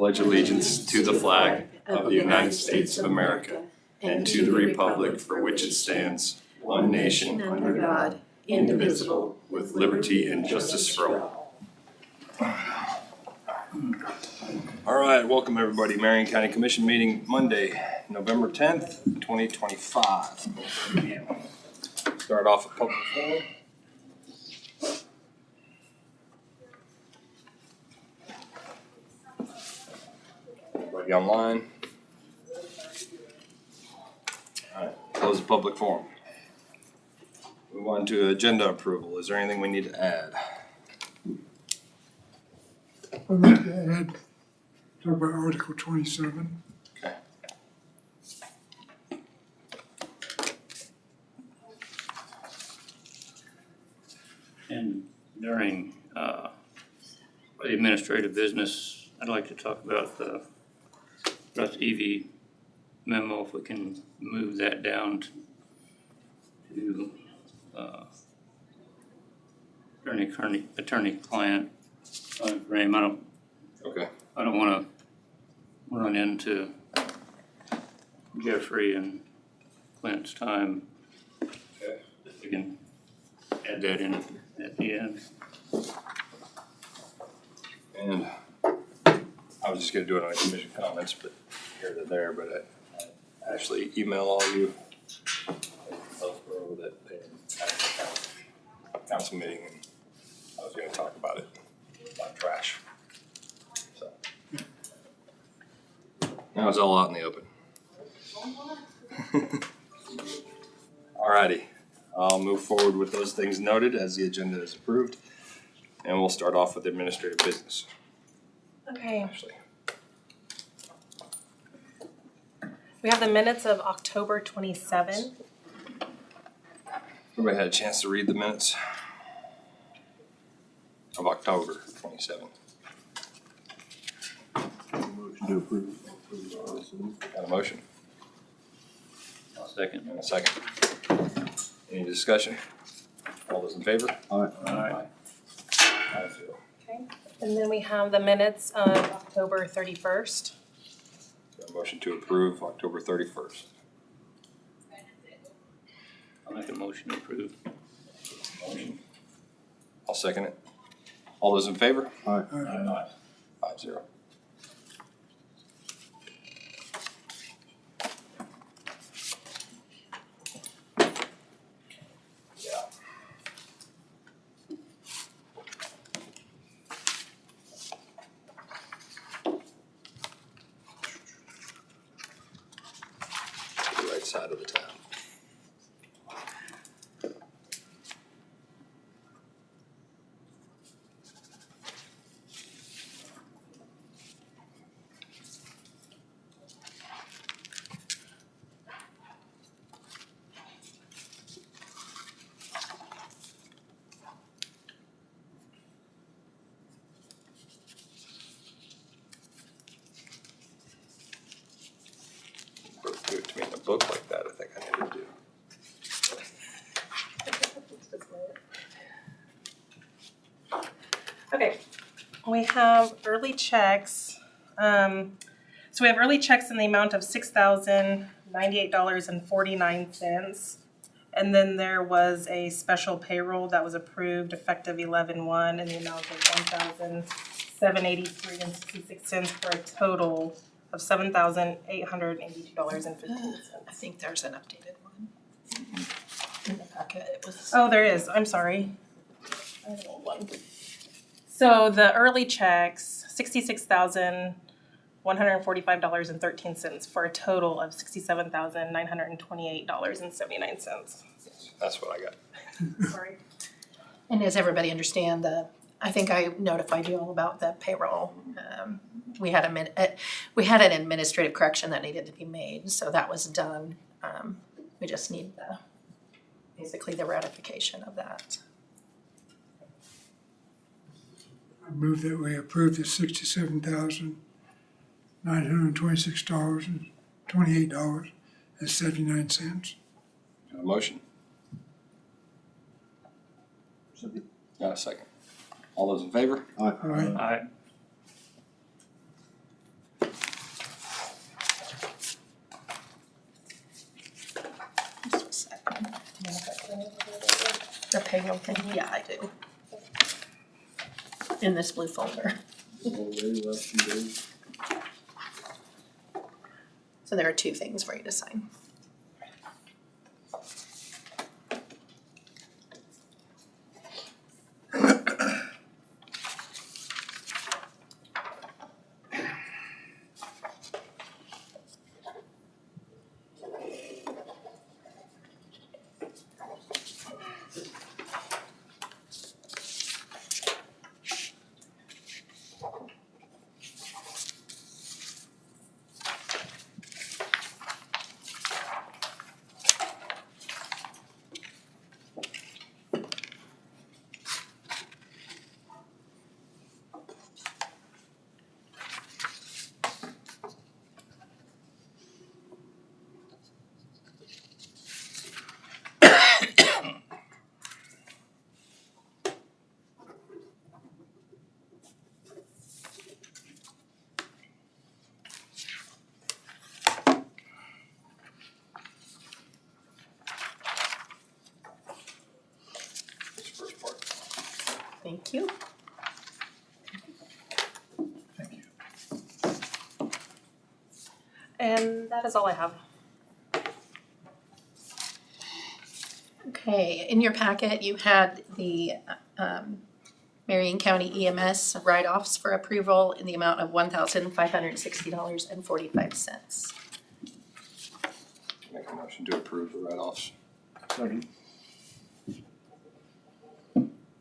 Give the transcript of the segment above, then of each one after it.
pledge allegiance to the flag of the United States of America and to the republic for which it stands, one nation under God, indivisible, with liberty and justice for all. All right, welcome everybody. Marion County Commission meeting Monday, November 10th, 2025. Start off with public forum. Everybody online? All right, close the public forum. Move on to agenda approval. Is there anything we need to add? I'd like to add, talk about Article 27. Okay. And during the administrative business, I'd like to talk about the EV memo, if we can move that down to attorney-client timeframe. Okay. I don't want to run into Jeffrey and Clint's time. Okay. If we can add that in at the end. And I was just gonna do it on commission comments, but here to there, but I actually email all you that they had a council meeting, and I was gonna talk about it, about trash. So now it's all out in the open. Alrighty, I'll move forward with those things noted as the agenda is approved, and we'll start off with administrative business. Okay, Ashley. we have the minutes of October 27. Everybody had a chance to read the minutes of October 27. Motion to approve. Got a motion I'll second. and a second. Any discussion? All those in favor? Aye. Aye. 5-0. Okay, and then we have the minutes of October 31st. Got a motion to approve October 31st. I'll make a motion to approve. Motion. I'll second it. All those in favor? Aye. 5-0. Yeah. The right side of the tab. Do it to me in a book like that, I think I need to do. Okay, we have early checks. So we have early checks in the amount of $6,098.49. And then there was a special payroll that was approved effective 11/1 in the amount of $1,783.66 for a total of $7,882.15. I think there's an updated one in the packet. It was. Oh, there is, I'm sorry. I have an old one. So the early checks, $66,145.13 for a total of $67,928.79. That's what I got. Sorry. And does everybody understand I think I notified you all about the payroll. We had an administrative correction that needed to be made, so that was done. We just need basically the ratification of that. I move that we approve the $67,926.28.79. Got a motion? Got a second. All those in favor? Aye. Aye. Aye. The payroll thing, yeah, I do. In this blue folder. So there are two things for you to sign. Thank you. And that is all I have. Okay, in your packet, you had the Marion County EMS write-offs for approval in the amount of $1,560.45. Make a motion to approve the write-offs. Second.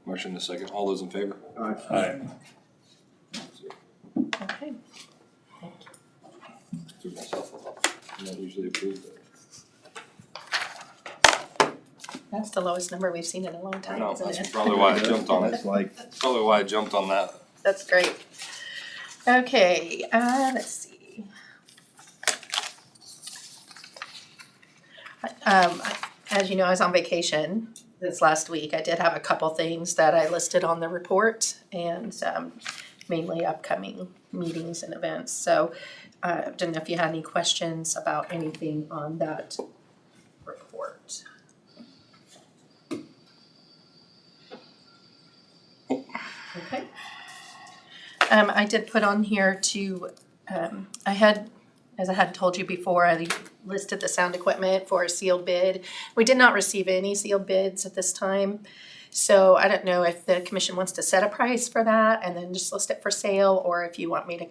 Motion to second. All those in favor? Aye. Okay, Threw myself off. I'm not usually approved that. that's the lowest number we've seen in a long I time, know, isn't that's it? probably why I jumped on it. It's like, That's probably why I jumped on that. That's great. Okay, let's see. As you know, I was on vacation this last week. I did have a couple things that I listed on the report and mainly upcoming meetings and events. So didn't know if you had any questions about anything on that report. Okay. I did put on here to, as I had told you before, I listed the sound equipment for a sealed bid. We did not receive any sealed bids at this time. So I don't know if the commission wants to set a price for that and then just list it for sale, or if you want me to,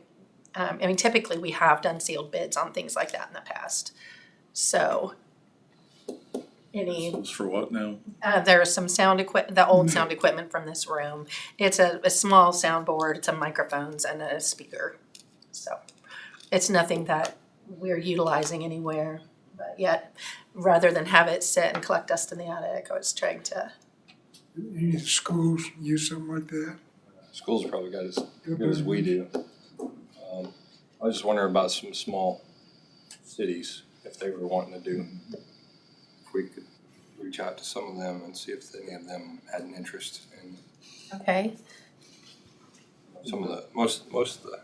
I mean, typically we have done sealed bids on things like that in the past. So any. This is for what now? There is some sound the old sound equipment from this room. It's a small soundboard, it's a microphones and a speaker. So it's nothing that we're utilizing anywhere, but yet, rather than have it sit and collect dust in the attic, I was trying to. Any schools use something like that? Schools probably got as good as we do. I was just wondering about some small cities, if they were wanting to do, if we could reach out to some of them and see if any of them had an interest in Okay, some of the, most of the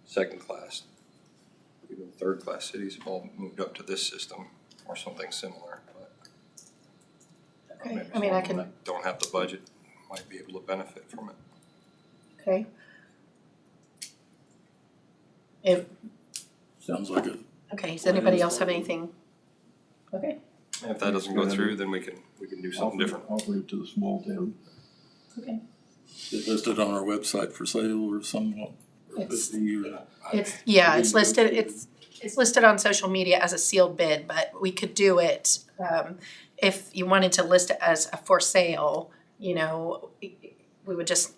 second class, even third class cities have all moved up to this system or something similar, but okay, maybe I mean, some I of them can, that don't have the budget might be able to benefit from it. okay. If, Sounds like a, okay, does anybody else have anything? Okay, And if that doesn't go through, then we can do something different. offer it to the small town. okay. is listed on our website for sale or somewhat? It's- Or- It's listed, it's listed on social media as a sealed bid, but we could do it, if you wanted to list it as a for sale, you know,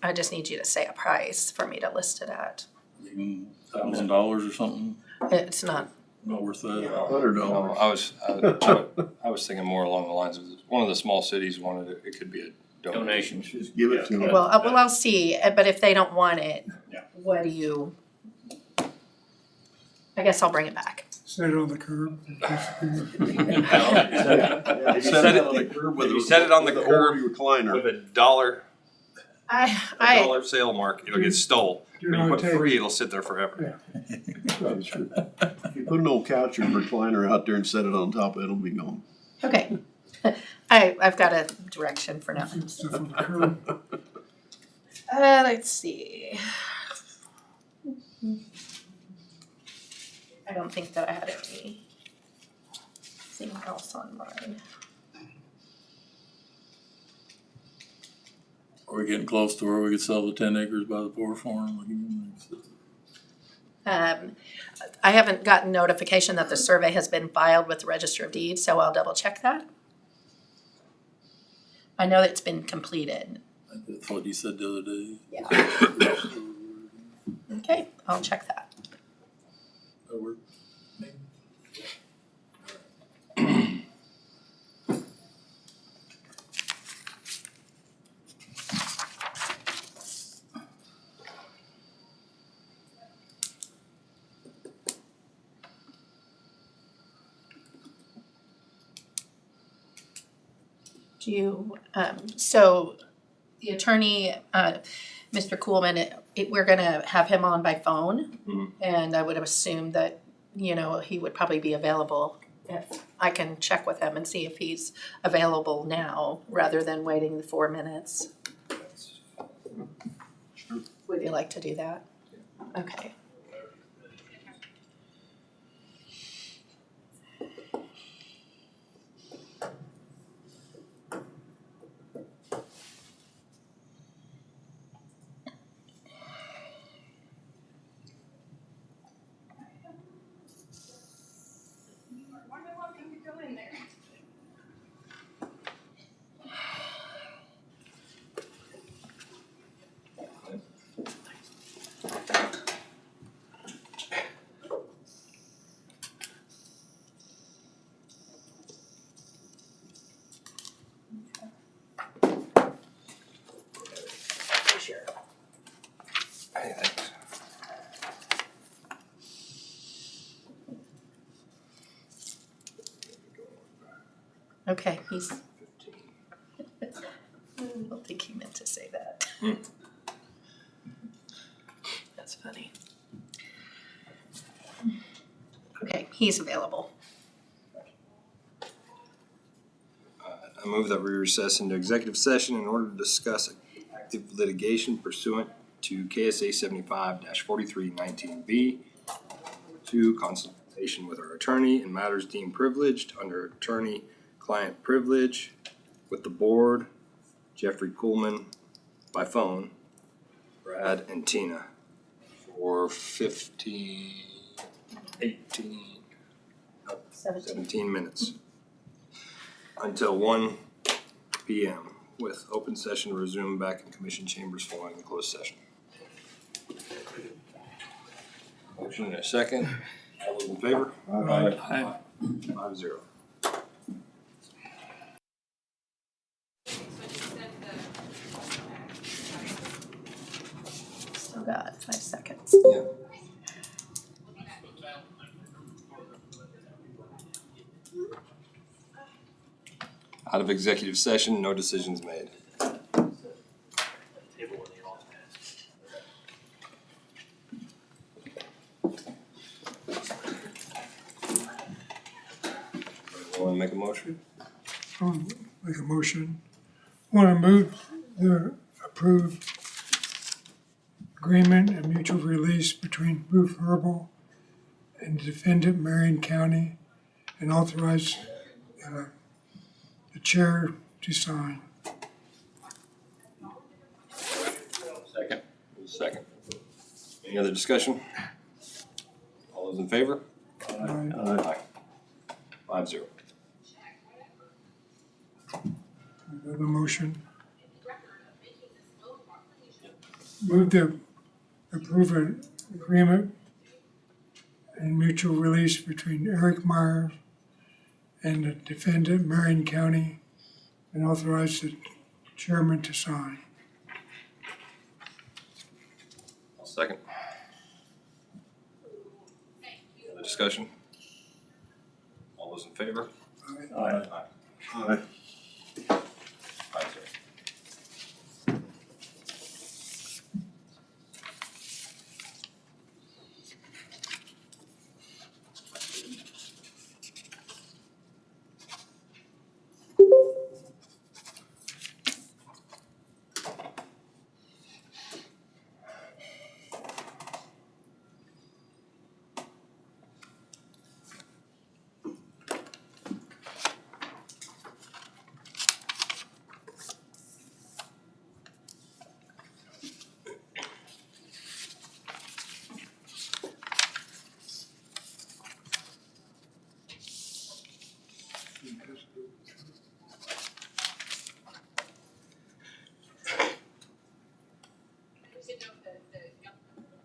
I just need you to say a price for me to list it at. Even $1,000 or something, It's not, not worth that. $100. I was thinking more along the lines of, one of the small cities wanted it, it could be a donation. Just give it to okay, them. well, I'll see, but if they don't want it, Yeah. what do you? I guess I'll bring it back. Set it on the curb. Set it on the curb with If you a- set it on the with a curb old recliner. With a dollar I, sale mark, it'll get stole. Do When you not put take- free, it'll sit there forever. Probably true. If you put an old couch or recliner out there and set it on top of it, it'll be gone. okay. I've got a direction for now. Stuff on the curb. Let's see. I don't think that I had anything else on mine. Are we getting close to where we could sell the 10 acres by the Poor Farm again? I haven't gotten notification that the survey has been filed with the Register of Deeds, so I'll double check that. I know that it's been completed. That's what you said the other day. Yeah. Okay, I'll check that. That work? Do you, so the attorney, Mr. Coolman, we're gonna have him on by phone. Mhm. And I would have assumed that, you know, he would probably be available. If I can check with him and see if he's available now, rather than waiting the 4 minutes. Would you like to do that? Okay. Okay, he's. I don't think he meant to say that. That's funny. Okay, he's available. I move that we recess into executive session in order to discuss active litigation pursuant to KSA 75-4319B. 2, consultation with our attorney in matters deemed privileged under attorney-client privilege with the board, Jeffrey Coolman, by phone, Brad and Tina, for 17 minutes until 1 p.m. with open session resumed back in commission chambers following the closed session. Motion and a second. All those in favor? Aye. 5-0. Still got 5 seconds. Yeah. Out of executive session, no decisions made. Want to make a motion? I'll make a motion. Want to move the approved agreement and mutual release between Roof Herbal and defendant Marion County and authorize the chair to sign. Second. Second. Any other discussion? All those in favor? Aye. 5-0. Another motion. Move to approve an agreement and mutual release between Eric Myers and the defendant, Marion County, and authorize the chairman to sign. I'll second. Any other discussion? All those in favor? Aye. Aye. 5-0.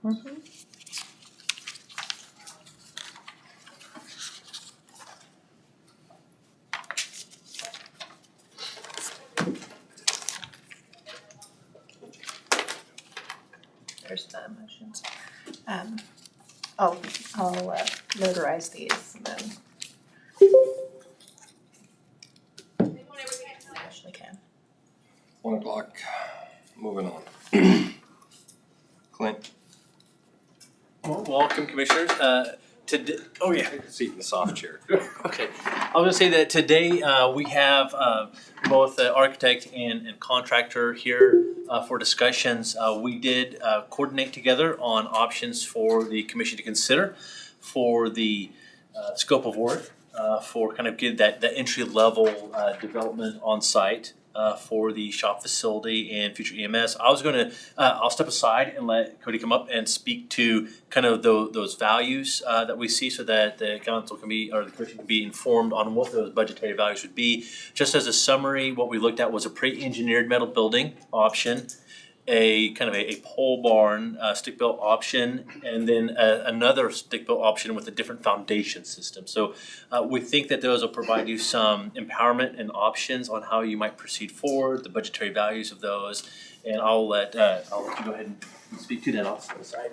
There's the motions. I'll notarize these and then. Ashley can. 1 o'clock. Moving on. Clint. Welcome, Commissioners. Today, oh yeah, Seat in the soft chair. okay. I was gonna say that today we have both the architect and contractor here for discussions. We did coordinate together on options for the commission to consider for the scope of work for kind of get that entry level development on site. For the shop facility and future EMS. I was gonna, I'll step aside and let Cody come up and speak to kind of those values that we see so that the council can be, or the commission can be informed on what those budgetary values would be. Just as a summary, what we looked at was a pre-engineered metal building option, a kind of a pole barn stick-built option, and then another stick-built option with a different foundation system. So we think that those will provide you some empowerment and options on how you might proceed forward, the budgetary values of those, and I'll let you go ahead and speak to that off to the side.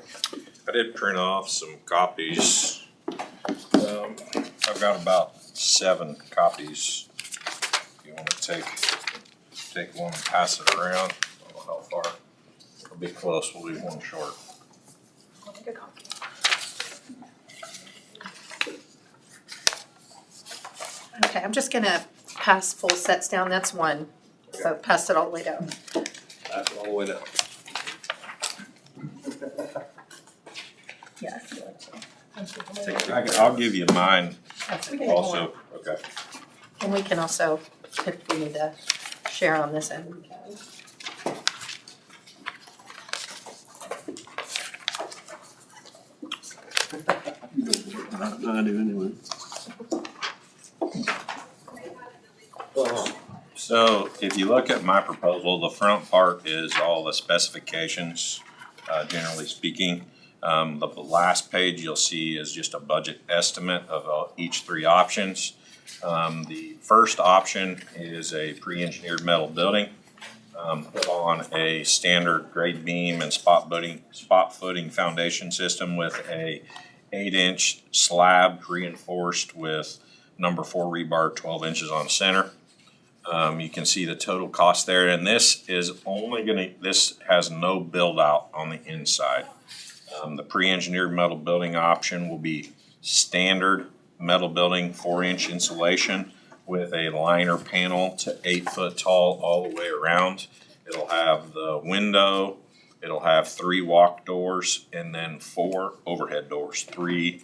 I did print off some copies. I've got about 7 copies. If you want to take one and pass it around. I don't know how far. It'll be close. We'll leave one short. I'll take a copy. Okay, I'm just gonna pass full sets down, that's one, so pass it all the way down. Pass it all the way down. Yeah, I feel like so. I'll give you mine That's okay. also. Okay. And we can also, if we need to share on this end, we can. I do anyway. So if you look at my proposal, the front part is all the specifications, generally speaking. The last page you'll see is just a budget estimate of each 3 options. The first option is a pre-engineered metal building, put on a standard grade beam and spot footing foundation system with a 8-inch slab reinforced with number 4 rebar 12 inches on center. You can see the total cost there, and this is this has no build out on the inside. The pre-engineered metal building option will be standard metal building, 4-inch insulation with a liner panel to 8 foot tall all the way around. It'll have the window, it'll have 3 walk doors, and then 4 overhead doors. 3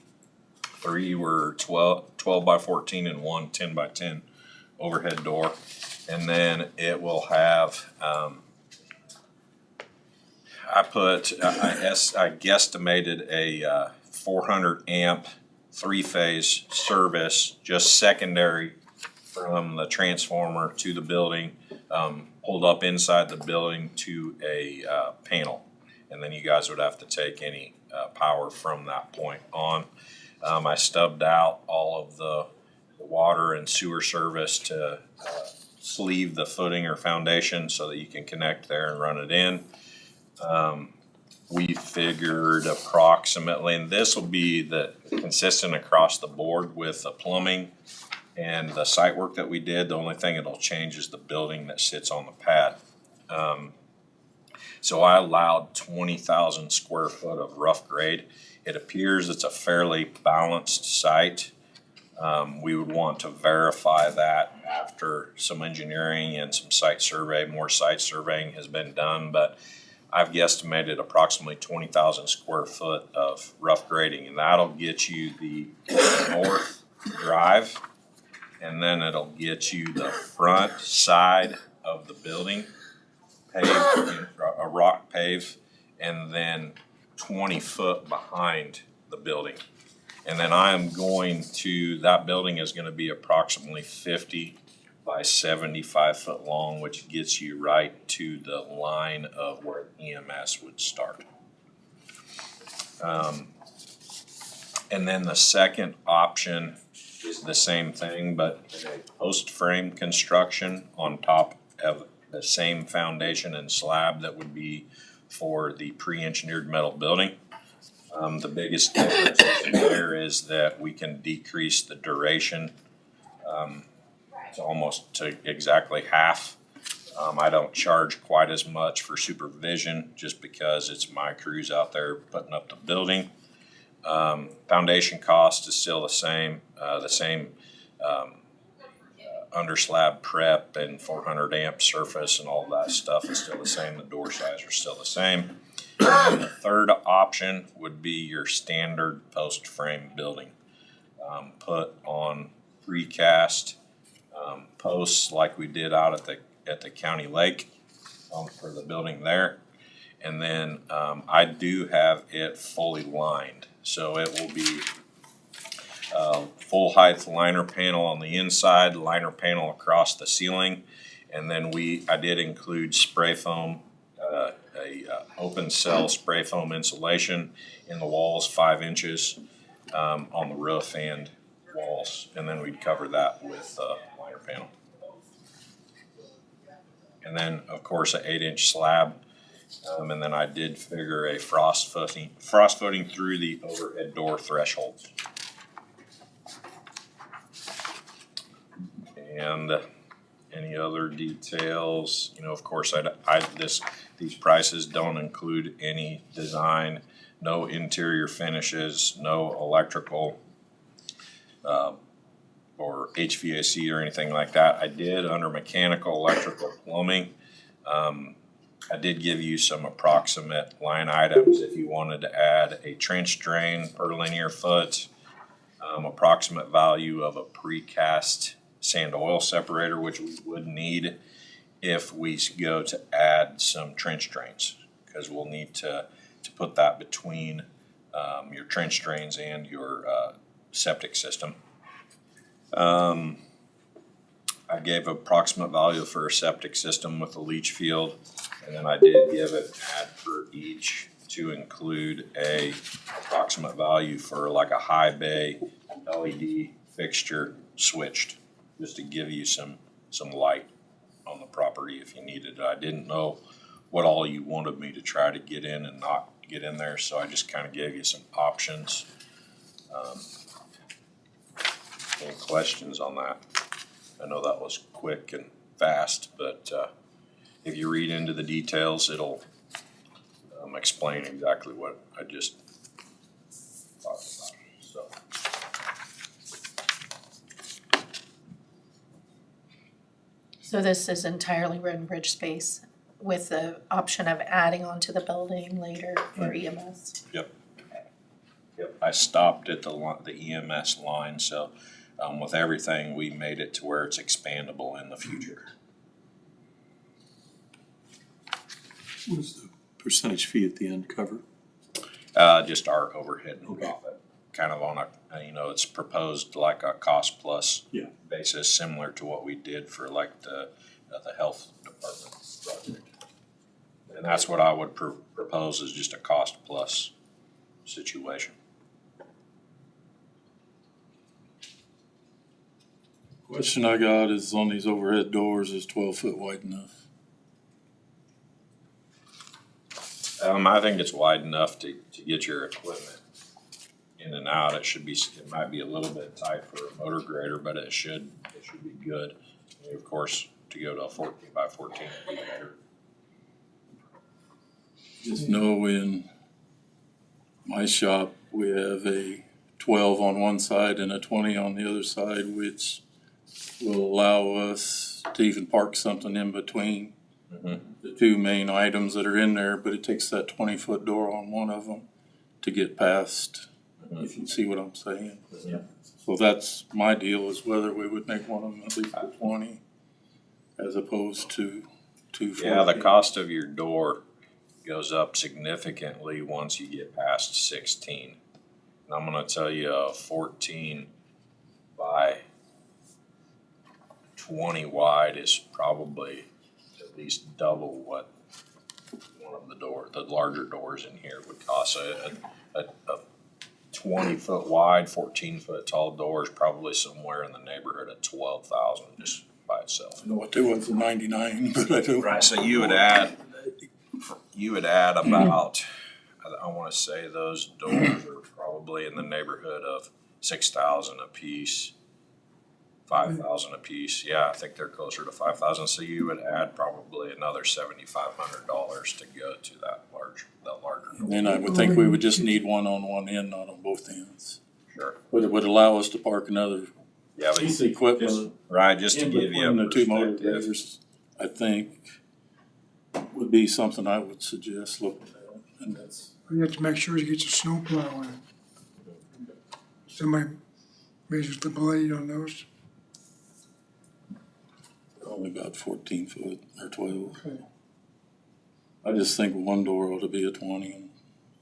were 12 by 14 and 1 10 by 10 overhead door. And then it will have, I guesstimated a 400 amp 3-phase service, just secondary from the transformer to the building, pulled up inside the building to a panel. And then you guys would have to take any power from that point on. I stubbed out all of the water and sewer service to sleeve the footing or foundation so that you can connect there and run it in. We figured approximately, and this will be consistent across the board with the plumbing and the site work that we did. The only thing that'll change is the building that sits on the pad. So I allowed 20,000 square foot of rough grade. It appears it's a fairly balanced site. We would want to verify that after some engineering and some more site surveying has been done, but I've guesstimated approximately 20,000 square foot of rough grading, and that'll get you the north drive, and then it'll get you the front side of the building paved, a rock pave, and then 20 foot behind the building. And then that building is gonna be approximately 50 by 75 foot long, which gets you right to the line of where EMS would start. And then the second option is the same thing, but a post frame construction on top of the same foundation and slab that would be for the pre-engineered metal building. The biggest difference there is that we can decrease the duration to almost to exactly half. I don't charge quite as much for supervision just because it's my crews out there putting up the building. Foundation cost is still the same under slab prep and 400 amp surface and all that stuff is still the same. The door size are still the same. And the third option would be your standard post frame building. Put on precast posts like we did out at the county lake for the building there. And then I do have it fully lined. So it will be full height liner panel on the inside, liner panel across the ceiling. And then I did include spray foam, open cell spray foam insulation in the walls, 5 inches on the roof and walls. And then we'd cover that with liner panel. And then, of course, an 8-inch slab. And then I did figure a frost footing through the overhead door threshold. And any other details? You know, of course, these prices don't include any design, no interior finishes, no electrical or HVAC or anything like that. I did under mechanical, electrical, plumbing. I did give you some approximate line items if you wanted to add a trench drain per linear foot, approximate value of a precast sand oil separator, which we would need if we go to add some trench drains, because we'll need to put that between your trench drains and your septic system. I gave approximate value for a septic system with a leach field, and then I did give an ad for each to include a approximate value for like a high bay LED fixture switched, just to give you some light on the property if you needed it. I didn't know what all you wanted me to try to get in and not get in there, so I just kind of gave you some options. Any questions on that? I know that was quick and fast, but if you read into the details, it'll explain exactly what I just talked about. So this is entirely road and bridge space with the option of adding onto the building later for EMS? Yep. I stopped at the EMS line, so with everything, we made it to where it's expandable in the future. What's the percentage fee at the end cover? Just our overhead and profit, kind of on it's proposed like a cost plus basis, similar to what we did for like the health department project. And that's what I would propose, is just a cost plus situation. Question I got is on these overhead doors, is 12 foot wide enough? I think it's wide enough to get your equipment in and out. It might be a little bit tight for a motor grader, but it should be good. And of course, to go to a 14 by 14 would be better. Just know in my shop, we have a 12 on one side and a 20 on the other side, which will allow us to even park something in between the two main items that are in there, but it takes that 20-foot door on one of them to get past, if you see what I'm saying. Yeah. So that's my deal, is whether we would make one of them at least a 20 as opposed to 240. Yeah, the cost of your door goes up significantly once you get past 16. And I'm gonna tell you, a 14 by 20 wide is probably at least double what one of the larger doors in here would cost a 20-foot wide, 14-foot tall door is probably somewhere in the neighborhood of 12,000 just by itself. I know what they was for 99, but I don't. Right, so you would add about, I wanna say those doors are probably in the neighborhood of 6,000 a piece, 5,000 a piece. Yeah, I think they're closer to 5,000. So you would add probably another $7,500 to go to that larger door. Then I would think we would just need one on one end, not on both ends. Sure. But it would allow us to park another Yeah, but piece of equipment right, just to in give you between a the two perspective. motivators, I think would be something I would suggest looking at. And that's, We have to make sure he gets a snow plow in. Somebody measures the blade on those. only about 14 foot or 12. I just think one door ought to be a 20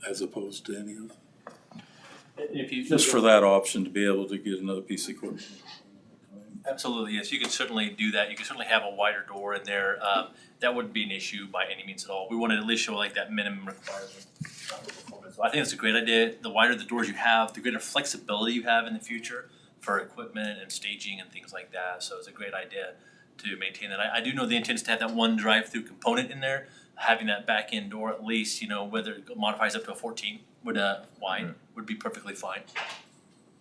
as opposed to any other. If you. Just for that option to be able to get another piece of equipment. Absolutely, yes, you can certainly do that, you can certainly have a wider door in there, that wouldn't be an issue by any means at all. We wanted to at least show like that minimum requirement. So I think it's a great idea, the wider the doors you have, the greater flexibility you have in the future for equipment and staging and things like that, so it's a great idea to maintain that. I do know the intent is to have that one drive-through component in there, having that back end door at least, you know, whether it modifies up to a 14 would wide would be perfectly fine.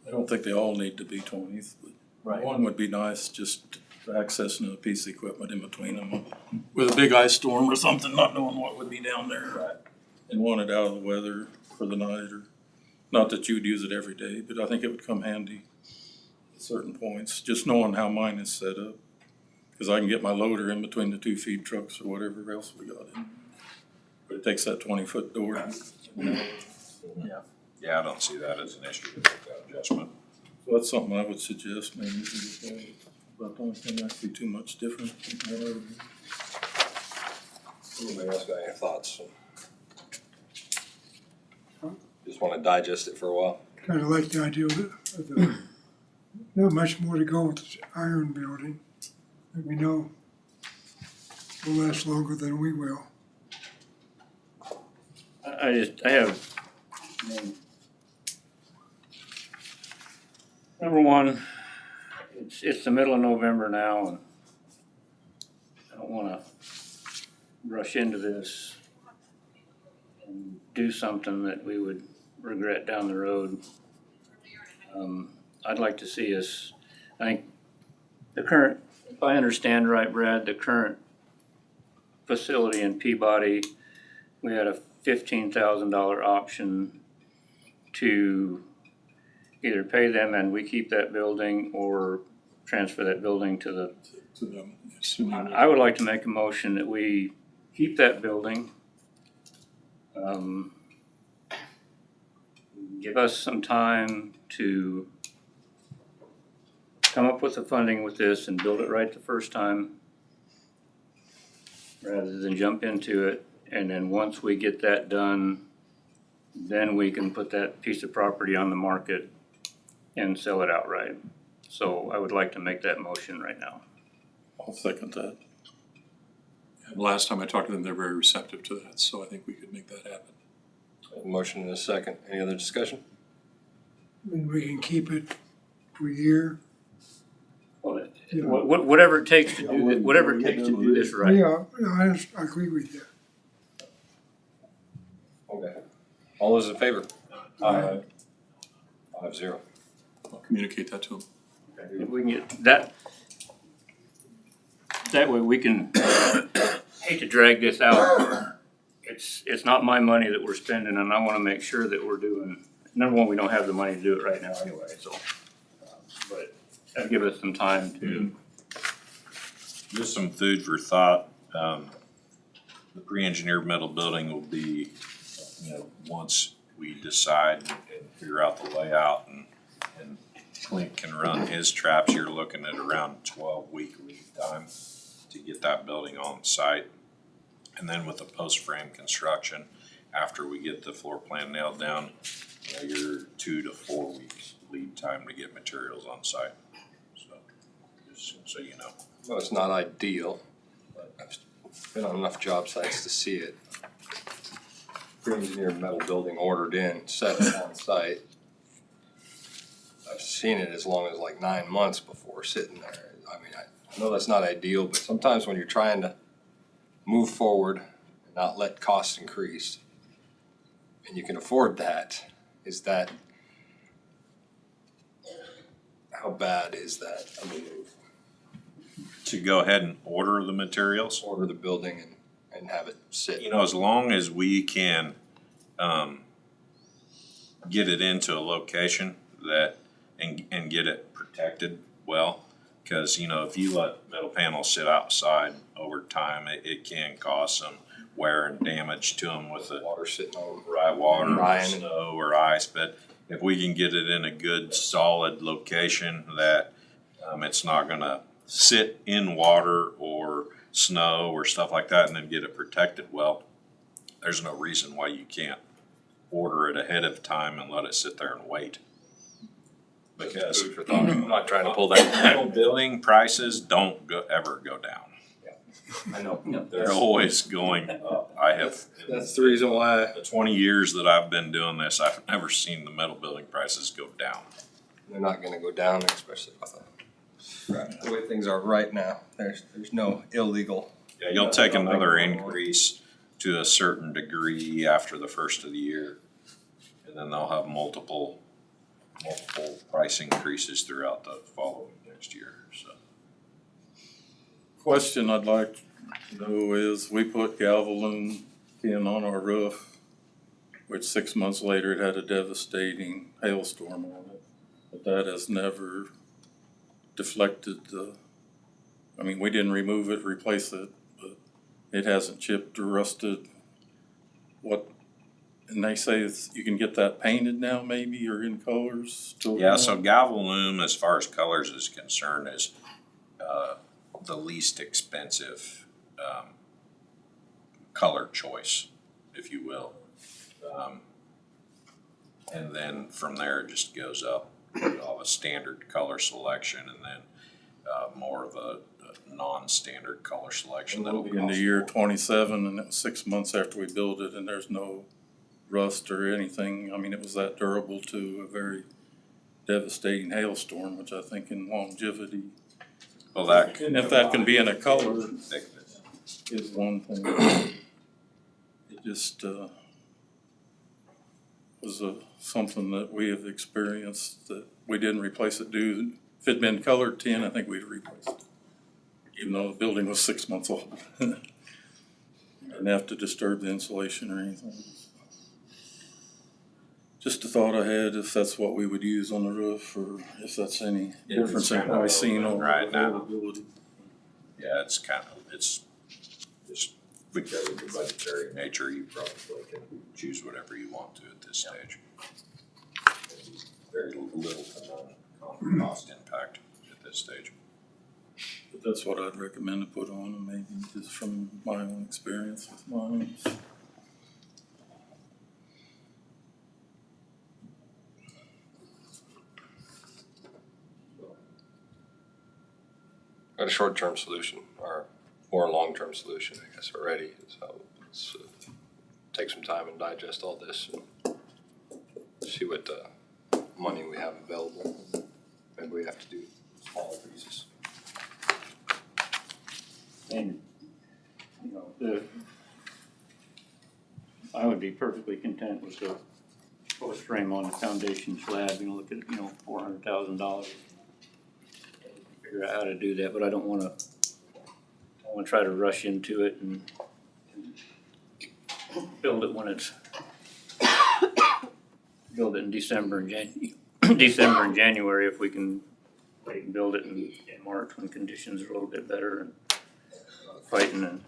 I don't think they all need to be 20s, but one would be nice, just accessing a piece of equipment in between them. With a big ice storm or something, not knowing what would be down there. Right. And want it out of the weather for the night, or not that you'd use it every day, but I think it would come handy at certain points, just knowing how mine is set up. Cause I can get my loader in between the two feed trucks or whatever else we got in. But it takes that 20-foot door. Yeah, I don't see that as an issue with that adjustment. So that's something I would suggest, maybe we could look at it. But I don't think that'd be too much different. Anybody else got any thoughts? Just wanna digest it for a while? Kind of like the idea of the, not much more to go with this iron building. That we know will last longer than we will. I have, number one, it's the middle of November now, and I don't wanna rush into this and do something that we would regret down the road. I'd like to see us, I think the current, if I understand right, Brad, the current facility in Peabody, we had a $15,000 option to either pay them and we keep that building or transfer that building to the. To them, assuming. I would like to make a motion that we keep that building. Give us some time to come up with the funding with this and build it right the first time, rather than jump into it. And then once we get that done, then we can put that piece of property on the market and sell it outright. So I would like to make that motion right now. I'll second that. And last time I talked to them, they're very receptive to that, so I think we could make that happen. Motion in a second. Any other discussion? And we can keep it for a year. Well, whatever it takes to do this, whatever it takes to do this right. Yeah, I agree with you. Okay. All those in favor? Aye. 5-0. I'll communicate that to them. If we can get that, that way we can, hate to drag this out. It's not my money that we're spending, and I wanna make sure that we're doing, number one, we don't have the money to do it right now anyway, so. But that'd give us some time to. Just some food for thought. The pre-engineered metal building will be, once we decide and figure out the layout and Clint can run his traps, you're looking at around 12-week lead time to get that building on site. And then with the post-frame construction, after we get the floor plan nailed down, you're 2 to 4 weeks lead time to get materials on site. So, just so you know. Well, it's not ideal, but been on enough job sites to see it. Pre-engineered metal building ordered in, set on site. I've seen it as long as like 9 months before sitting there. I mean, I know that's not ideal, but sometimes when you're trying to move forward and not let costs increase, and you can afford that, how bad is that a move? To go ahead and order the materials. Order the building and have it sit. You know, as long as we can, get it into a location that, and get it protected well. Cause you know, if you let metal panels sit outside over time, it can cause some wear and damage to them with the Water sitting on water, or Ryan. snow or ice. But if we can get it in a good solid location that, it's not gonna sit in water or snow or stuff like that and then get it protected well, there's no reason why you can't order it ahead of time and let it sit there and wait. Because food for thought. I'm not trying to pull that. metal building prices don't ever go down. I know. They're always going up. That's the reason why. The 20 years that I've been doing this, I've never seen the metal building prices go down. They're not gonna go down, especially with the way things are right now. There's no illegal. Yeah, you'll take another increase to a certain degree after the first of the year. And then they'll have multiple price increases throughout the following next year, so. Question I'd like to know is, we put Galvalume tin on our roof, which 6 months later it had a devastating hailstorm on it. But that has never deflected I mean, we didn't remove it, replace it, but it hasn't chipped or rusted. And they say you can get that painted now maybe, or in colors? Yeah, so Galvalume, as far as colors is concerned, is the least expensive color choice, if you will. And then from there it just goes up. You'll have a standard color selection and then more of a non-standard color selection. That'll be in the year 27, and it was 6 months after we built it, and there's no rust or anything. I mean, it was that durable to a very devastating hailstorm, which I think in longevity, Well, that and if that can be in a color, thickness. is one thing. It just was something that we have experienced that we didn't replace it due. If it'd been colored tin, I think we'd replaced it, even though the building was 6 months old. Didn't have to disturb the insulation or anything. Just a thought I had, if that's what we would use on the roof, or if that's any difference in pricing or right now. availability. Yeah, it's just because of the budgetary nature, you probably can choose whatever you want to at this stage. Very little to none cost impact at this stage. But that's what I'd recommend to put on, and maybe just from my own experience with mine. Got a short-term solution or a long-term solution, I guess, already. So let's take some time and digest all this and see what money we have available. Maybe we have to do smaller pieces. And, you know, I would be perfectly content with the post frame on the foundation slab, look at, $400,000. Figure out how to do that, but I don't wanna try to rush into it and build it when it's, build it in December and January if we can wait and build it in March when conditions are a little bit better and fighting and.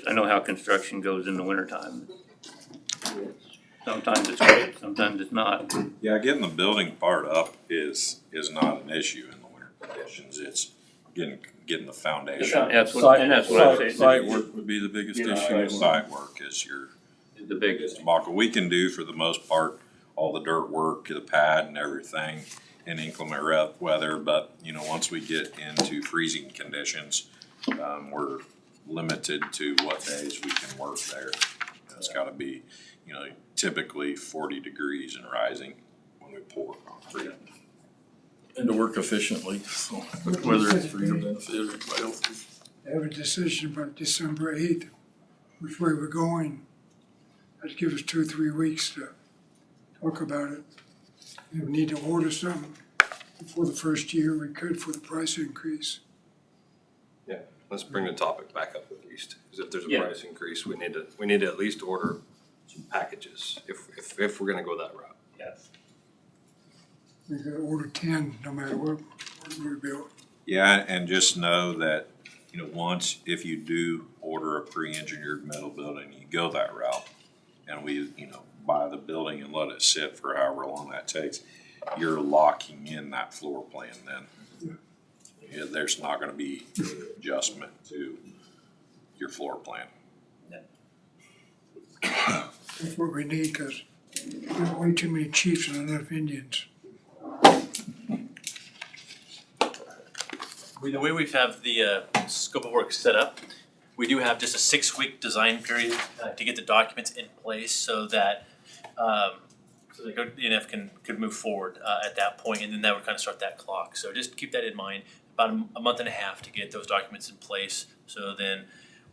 I know how construction goes in the wintertime. Sometimes it's great, sometimes it's not. Yeah, getting the building part up is not an issue in the winter conditions. It's getting the foundation. That's what I say. Site work would be the biggest issue. Site work is The biggest. debacle. We can do, for the most part, all the dirt work, the pad and everything in inclement weather, but once we get into freezing conditions, We're limited to what days we can work there. It's gotta be, typically 40 degrees and rising when we pour concrete. And to work efficiently, so whether it's for your benefit or anybody else's. Have a decision by December 8th, which way we're going. That'd give us 2 or 3 weeks to talk about it. If we need to order something before the first year, we could for the price increase. Yeah, let's bring the topic back up at least, because if there's a Yeah. price increase, we need to at least order some packages, if we're gonna go that route. Yes. We could order 10, no matter what we build. Yeah, and just know that, once, if you do order a pre-engineered metal building, you go that route, and we, buy the building and let it sit for however long that takes, you're locking in that floor plan then. Yeah, there's not gonna be adjustment to your floor plan. That's what we need, because we have way too many chiefs and enough Indians. The way we have the scope of work set up, we do have just a 6-week design period to get the documents in place so that the DNF could move forward at that point, and then that would kind of start that clock. So just keep that in mind. About a month and a half to get those documents in place, so then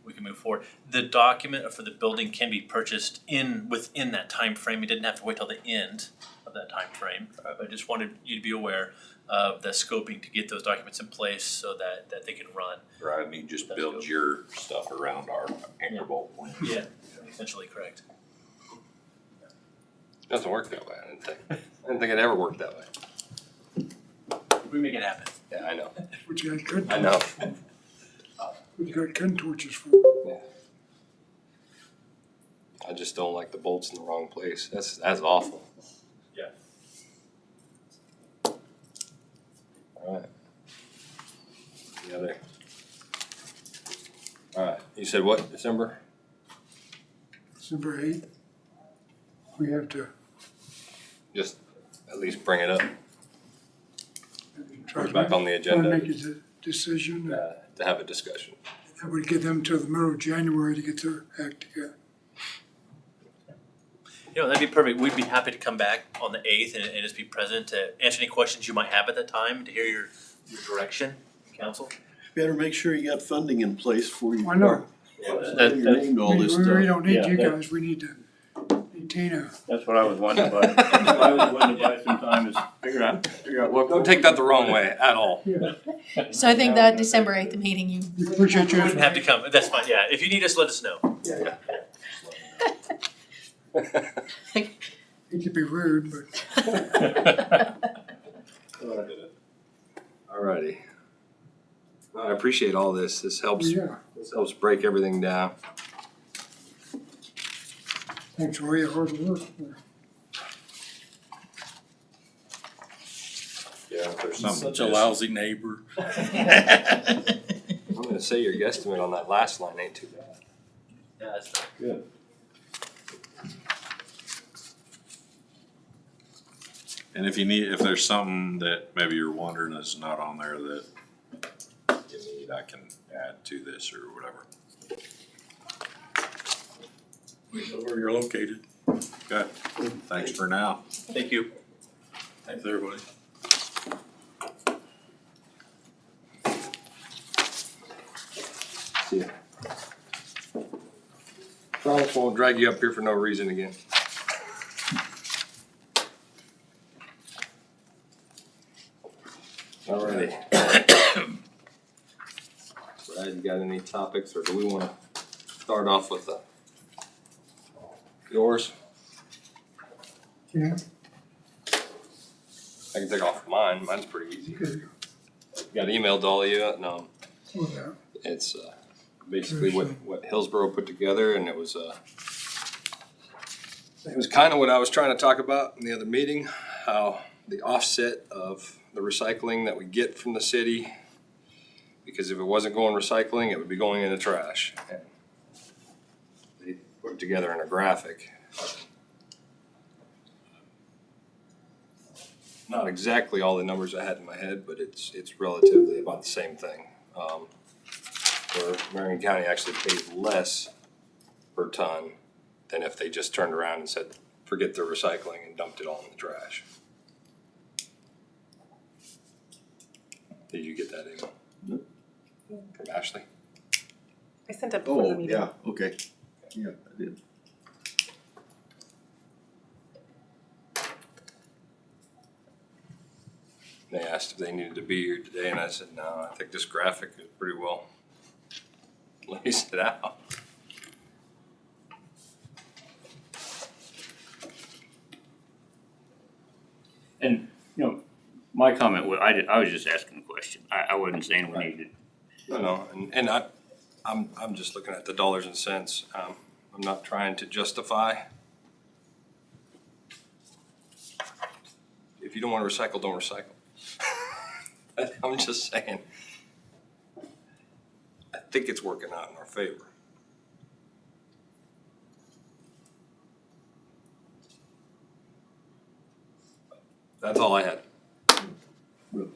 we can move forward. The document for the building can be purchased within that time frame. You didn't have to wait till the end of that time frame. But I just wanted you to be aware of the scoping to get those documents in place so that they can run. Right, and you just build your stuff around our anchor bolt plan. Yeah, essentially correct. Doesn't work that way, I didn't think it ever worked that way. We make it happen. Yeah, I know, What you got gun, I know. what you got gun torches for? I just don't like the bolts in the wrong place. That's awful. Yeah. Alright. Any other? Alright, you said what, December? December 8th. We have to Just at least bring it up, try put to it back on the agenda, make a decision. to have a discussion. That would give them till the middle of January to get their act together. That'd be perfect. We'd be happy to come back on the 8th and just be present to answer any questions you might have at that time, to hear your direction, council. Better make sure you got funding in place before you. I know. Start your name to all this We stuff. don't need Yeah, you that- guys, we need to maintain a, That's what I was wanting to buy. I was wanting to buy some time is figure out what. Don't take that the wrong way at all. So I think that December 8th meeting, you we appreciate You you. wouldn't have to come. That's fine. Yeah. If you need us, let us know. Hate to be rude, but Alrighty. I appreciate all this. This helps break everything down. thanks for all your hard work. Yeah, if there's something. Such a lousy neighbor. I'm gonna say your guesstimate on that last line ain't too bad. Yeah, that's fine. Good. And if there's something that maybe you're wondering is not on there that you need, I can add to this or whatever. We know where you're located. Okay, thanks for now. Thank you. Thanks, everybody. See ya. Promise won't drag you up here for no reason again. Alrighty. Brad, you got any topics, or do we wanna start off with yours? Yeah, I can take off mine, mine's pretty easy. good. Got emailed to all of you, no, Well, that- it's basically what Hillsborough put together, and it was kinda what I was trying to talk about in the other meeting, how the offset of the recycling that we get from the city, because if it wasn't going recycling, it would be going in the trash. And they put it together in a graphic. Not exactly all the numbers I had in my head, but it's relatively about the same thing. where Marion County actually pays less per ton than if they just turned around and said, forget the recycling and dumped it all in the trash. Did you get that email? Nope. From Ashley? I sent it before the Oh, meeting. yeah, okay. Yeah, I did. They asked if they needed to be here today, and I said, no, I think this graphic is pretty well lays it out. And, you know, my comment was, I was just asking a question. I wasn't saying we needed. No, and I'm just looking at the dollars and cents. I'm not trying to justify. If you don't want to recycle, don't recycle. I'm just saying. I think it's working out in our favor. That's all I had. Well,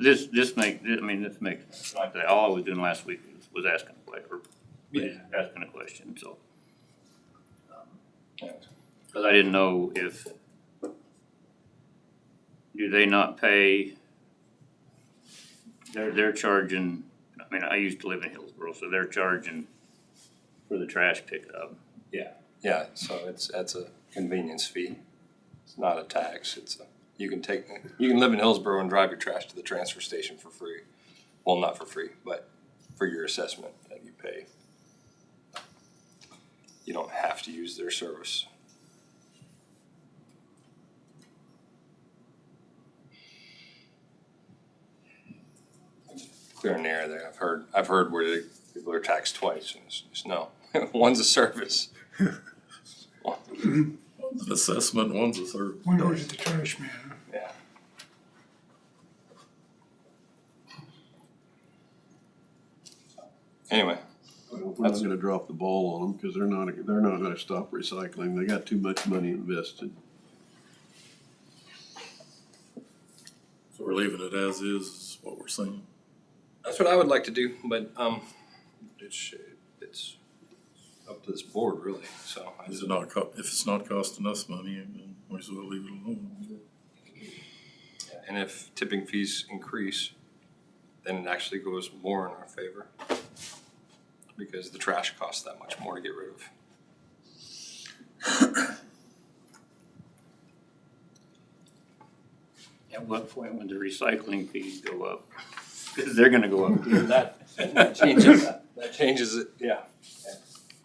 this makes, like that, all I was doing last week was asking a question, asking a question, so. Cause I didn't know if, do they not pay, they're charging, I mean, I used to live in Hillsborough, so they're charging for the trash pickup. Yeah, so that's a convenience fee. It's not a tax. You can live in Hillsborough and drive your trash to the transfer station for free. Well, not for free, but for your assessment that you pay. You don't have to use their service. Clear and air there. I've heard where people are taxed twice, and it's just no. One's a service. An assessment, one's a service. One goes to the trash man. Yeah. Anyway, We're not gonna drop the ball on them, cause they're not gonna stop recycling. They got too much money invested. So we're leaving it as is what we're saying. that's what I would like to do, but it's up to this board really. So Is it not, if it's not costing us money, then might as well leave it alone. and if tipping fees increase, then it actually goes more in our favor because the trash costs that much more to get rid of. At what point would the recycling fees go up? Cause they're gonna go up. That changes it, yeah.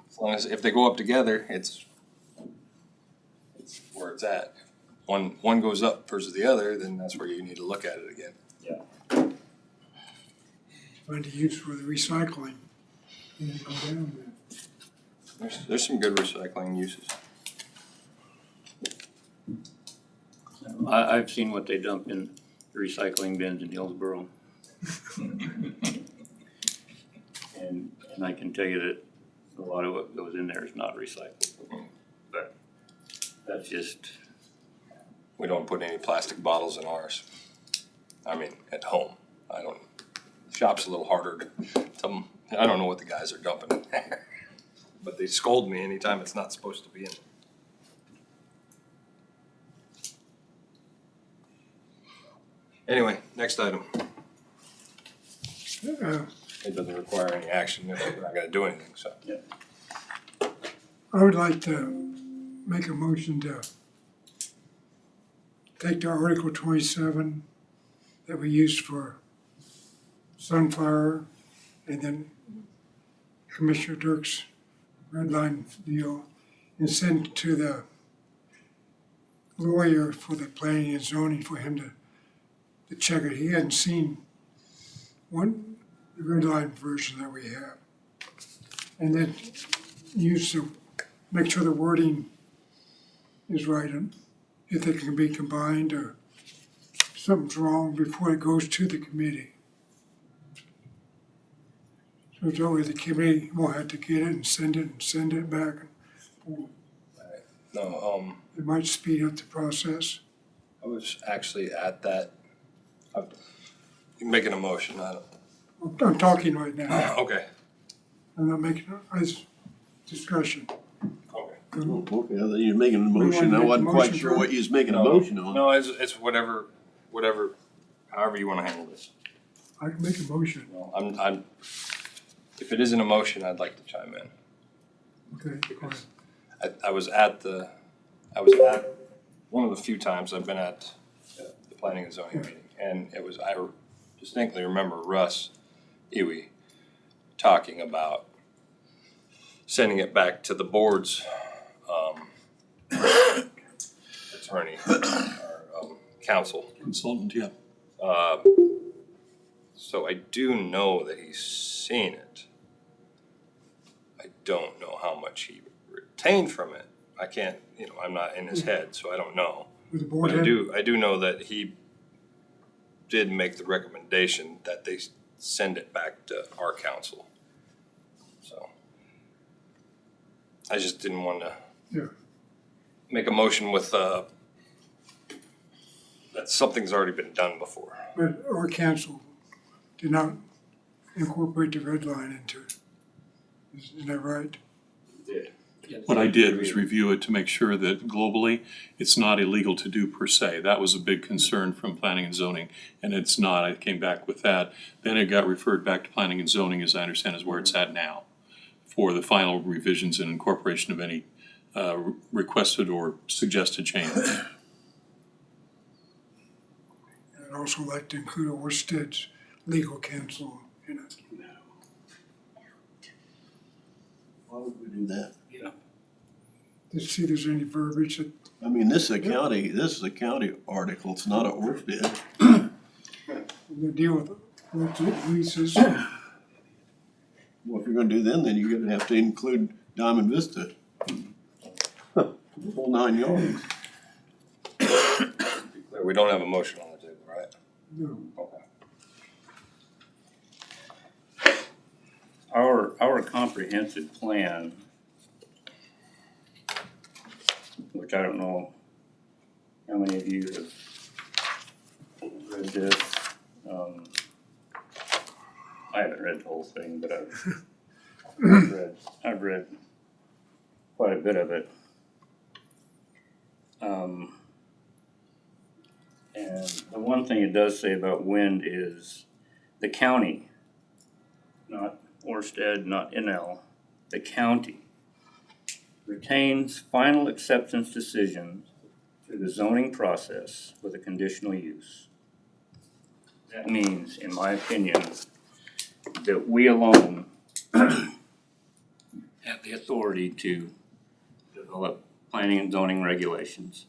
As long as, if they go up together, it's where it's at. If one goes up versus the other, then that's where you need to look at it again. Find a use for the recycling. And go down there. There's some good recycling uses. I've seen what they dump in the recycling bins in Hillsborough. And I can tell you that a lot of what goes in there is not recyclable. But that's just, We don't put any plastic bottles in ours. I mean, at home, shop's a little harder to, I don't know what the guys are dumping in there. But they scold me anytime it's not supposed to be in. Anyway, next item. It doesn't require any action, we're not gonna do anything, so. I would like to make a motion to take the Article 27 that we used for Sunflower and then Commissioner Dirk's red line deal and send it to the lawyer for the planning and zoning for him to check it. He hadn't seen the red line version that we have. And then use to make sure the wording is right and if they can be combined or something's wrong before it goes to the committee. So that way the committee won't have to get it and send it back. No, It might speed up the process. I was actually at that, I'm making a motion, I'm talking right now. Okay. I'm not making, it's discussion. Okay. Oh, okay, then you're making a We wanna motion. I make a wasn't quite motion sure for it? what you was making a motion on. No, it's whatever, however you wanna handle this. I can make a motion, No, I'm, if it isn't a motion, I'd like to chime in. okay, go ahead. I was at one of the few times I've been at the planning and zoning meeting, and I distinctly remember Russ Iwi talking about sending it back to the board's, attorney, or, counsel. Consultant, yeah. So I do know that he's seen it. I don't know how much he retained from it. I can't, I'm not in his head, so I don't know. With the board But head? I do know that he did make the recommendation that they send it back to our council. So I just didn't want to Yeah. make a motion with, that something's already been done before. But our council did not incorporate the red line into it. Isn't that right? What I did was review it to make sure that globally, it's not illegal to do per se. That was a big concern from planning and zoning, and it's not. I came back with that. Then it got referred back to planning and zoning, as I understand, is where it's at now, for the final revisions and incorporation of any requested or suggested change. And I'd also like to include Orsted's legal counsel in it. Why would we do that? To see if there's any verbiage that, I mean, this is a county article, it's not a Orsted. we deal with leases. Well, if you're gonna do then you're gonna have to include Diamond Vista. The whole 9 yards. We don't have a motion on the table, right? No. Okay. Our comprehensive plan, which I don't know how many of you have read this. I haven't read the whole thing, but I've read quite a bit of it. And the one thing it does say about wind is the county, not Orsted, not NL, the county retains final acceptance decisions through the zoning process with a conditional use. That means, in my opinion, that we alone have the authority to develop planning and zoning regulations.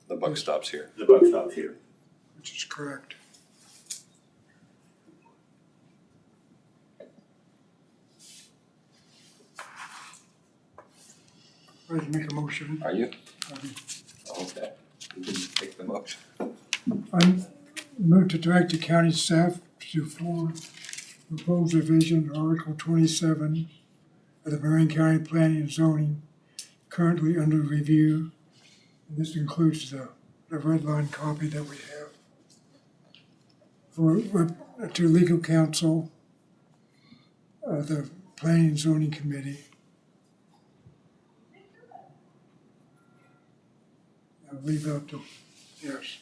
The buck stops here. The buck stops here. Which is correct. Ready to make a motion? Are you? Um, Okay. You can take the motion. I move to direct the county staff to forward proposed revision to Article 27 of the Marion County Planning and Zoning, currently under review. And this includes the red line copy that we have. To legal counsel, the Planning and Zoning Committee. I'll leave out the, yes.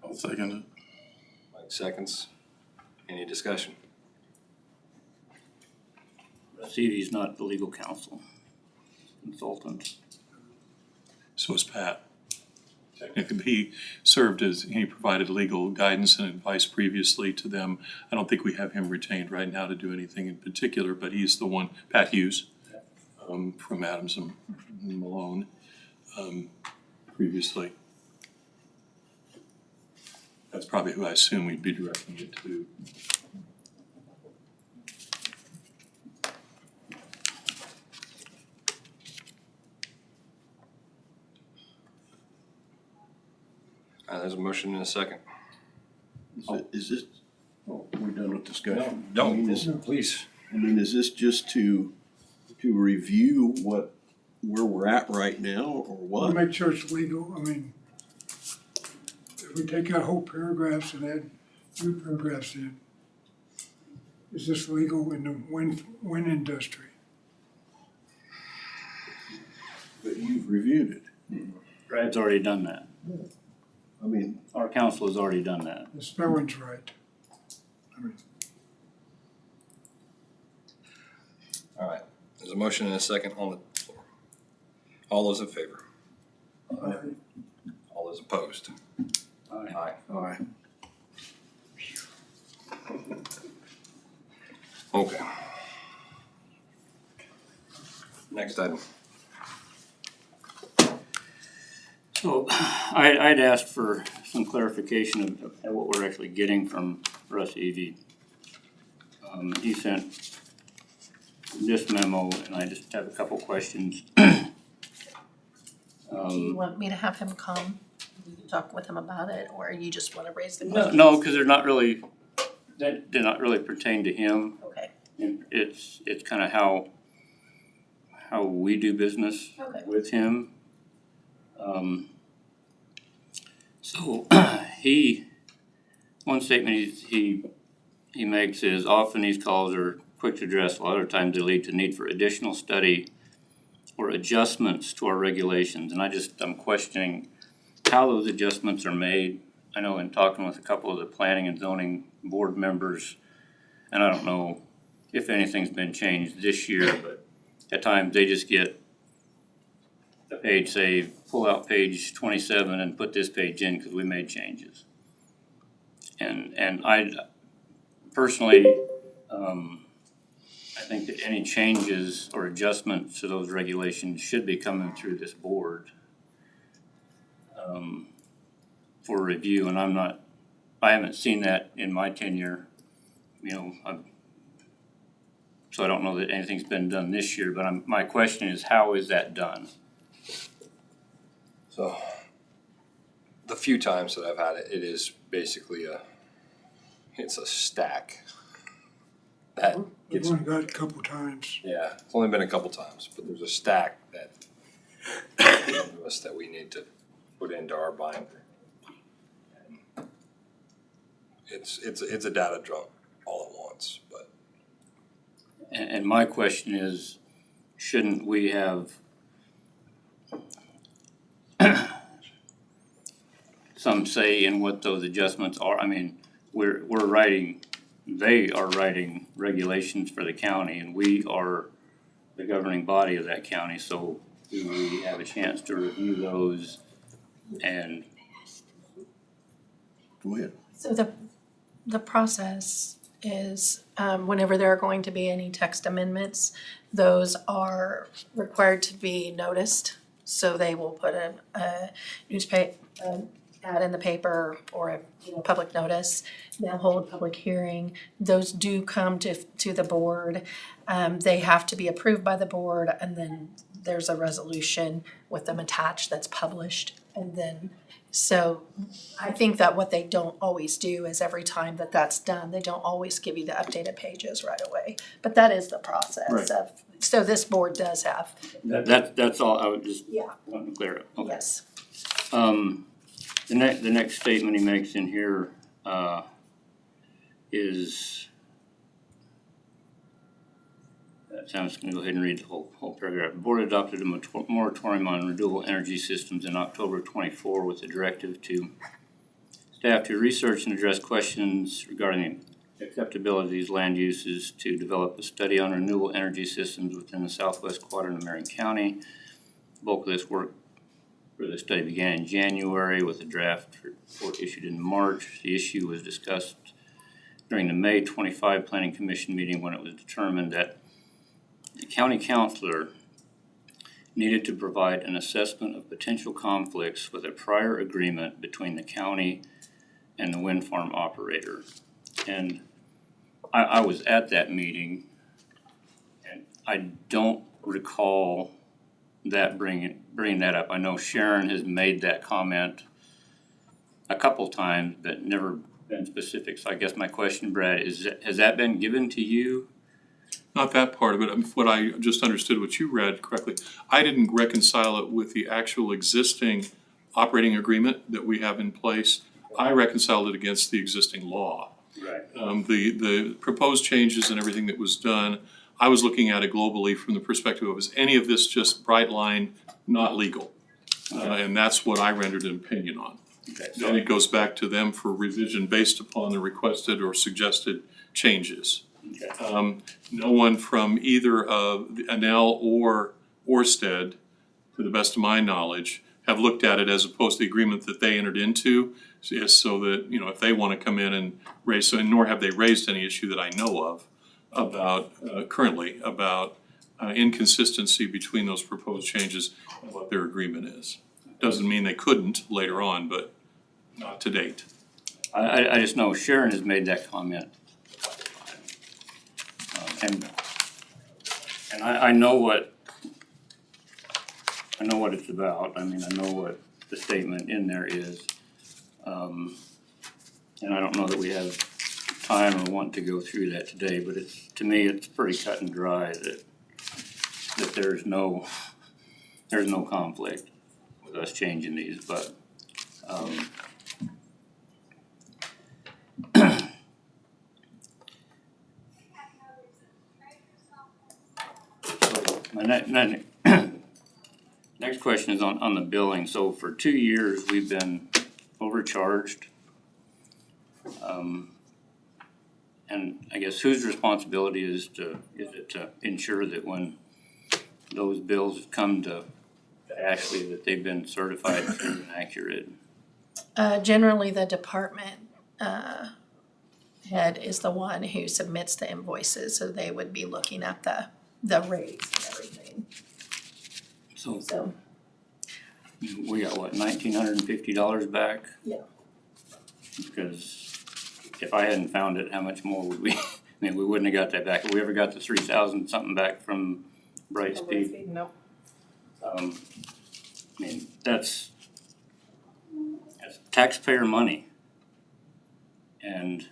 I'll second it. Mike seconds. Any discussion? Stevie's not the legal counsel, consultant. So is Pat. Technically, he served as, he provided legal guidance and advice previously to them. I don't think we have him retained right now to do anything in particular, but he's the one, Pat Hughes, from Adams and Malone, previously. That's probably who I assume we'd be directing it to. There's a motion and a second. Is this, oh, we're done with discussion? No, I mean, is- please. I mean, is this just to review where we're at right now, or I'll what? make sure it's legal, I mean, we take out whole paragraphs and add new paragraphs in. Is this legal in the wind industry? But you've reviewed it. Brad's already done that. I mean, Our council has already done that. The spelling's right. I mean, All right, there's a motion and a second on the floor. All those in favor? All those opposed? Aye. all right. Okay. Next item. So I'd asked for some clarification of what we're actually getting from Russ Evie. He sent this memo, and I just have a couple questions. Do you want me to have him come? You can talk with him about it, or you just wanna raise the question? No, because they're not really pertain to him. Okay, And it's kind of how we do business okay. with him. So one statement he makes is often these calls are quick to address, a lot of times they lead to need for additional study or adjustments to our regulations. And I'm questioning how those adjustments are made. I know in talking with a couple of the planning and zoning board members, and I don't know if anything's been changed this year, but at times they just get a page, say, pull out page 27 and put this page in because we made changes. And I personally, I think that any changes or adjustments to those regulations should be coming through this board for review, and I haven't seen that in my tenure, so I don't know that anything's been done this year, but my question is, how is that done? So, the few times that I've had it, it is basically it's a stack. That We've gets, only got it a couple times. yeah, it's only been a couple times, but there's a stack that comes to us that we need to put into our binder. And it's a data dump all at once, but And my question is, shouldn't we have some say in what those adjustments are? I mean, they are writing regulations for the county, and we are the governing body of that county, so do we have a chance to review those and Go ahead. So the process is, whenever there are going to be any text amendments, those are required to be noticed. So they will put a newspaper, ad in the paper or a public notice. They'll hold a public hearing. Those do come to the board. They have to be approved by the board, and then there's a resolution with them attached that's published. And then, so I think that what they don't always do is every time that that's done, they don't always give you the updated pages right away. But that is the process Right. of, so this board does have, that's all I would just yeah, want to clear up. Okay. yes. The next statement he makes in here, is, I'm just gonna go ahead and read the whole paragraph. The board adopted a moratorium on renewable energy systems in October 24 with a directive to staff to research and address questions regarding the acceptability of these land uses, to develop a study on renewable energy systems within the southwest quadrant of Marion County. The bulk of this work for the study began in January with a draft report issued in March. The issue was discussed during the May 25 Planning Commission meeting, when it was determined that the county councilor needed to provide an assessment of potential conflicts with a prior agreement between the county and the wind farm operator. And I was at that meeting, and I don't recall that bringing that up. I know Sharon has made that comment a couple times, but never been specific. So I guess my question, Brad, is, has that been given to you? Not that part of it. What I just understood what you read correctly. I didn't reconcile it with the actual existing operating agreement that we have in place. I reconciled it against the existing law. Right. The proposed changes and everything that was done, I was looking at it globally from the perspective of, is any of this just bright line, not legal? And that's what I rendered an opinion on. Okay, Then it goes back to them for revision based upon the requested or suggested changes. okay. No one from either Anel or Orsted, to the best of my knowledge, have looked at it as opposed to the agreement that they entered into, so that, you know, if they want to come in and raise, so, nor have they raised any issue that I know of about, currently, about inconsistency between those proposed changes and what their agreement is. Doesn't mean they couldn't later on, but not to date. I just know Sharon has made that comment. And I know what it's about. I mean, I know what the statement in there is. And I don't know that we have time or want to go through that today, but it's, to me, it's pretty cut and dry that there's no conflict with us changing these, but, my next question is on the billing. So for 2 years, we've been overcharged. And I guess whose responsibility is it to ensure that when those bills come to Ashley, that they've been certified true and accurate? Generally, the department head is the one who submits the invoices, so they would be looking at the rates and everything. So We got what, $1,950 back? Yeah. Because if I hadn't found it, how much more would we, I mean, we wouldn't have got that back. Have we ever got the 3,000 something back from Brightspeed? Nope. I mean, that's taxpayer money. And